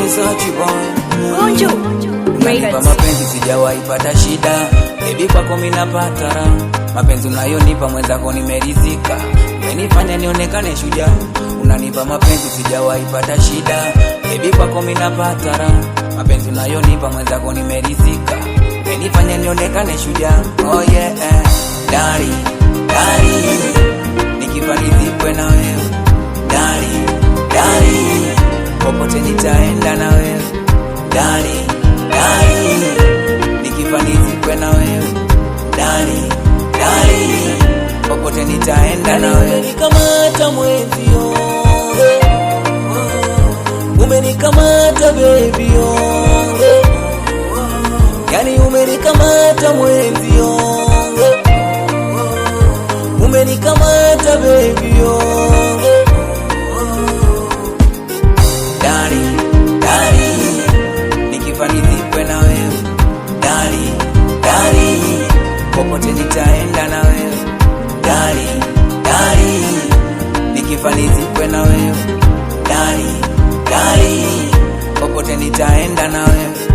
ni Sachi boy. Gonjo Unanipa mapenzi sijawahi pata shida, baby kwako mimi napata raha. Mapenzi unayonipa mwenzako nimeridhika, umenifanya nionekane shujaa. Unanipa mapenzi sijawahi pata shida, baby kwako mimi napata raha. Mapenzi unayonipa mwenzako nimeridhika, umenifanya nionekane shujaa. Oh yeah, dari dari, nikifaridhikwe na wewe. Dari dari, popote nitaenda na wewe. Dari dari, nikifaridhikwe na wewe. Dari dari, popote nitaenda na wewe. Umenikamata mwenzio, umenikamata baby oh, yani umenikamata mwenzio, umenikamata baby oh. Dari dari, nikifaridhikwe na wewe. Dari dari, popote nitaenda na wewe. Dari dari, nikifaridhikwe na wewe. Dari dari, popote nitaenda na wewe.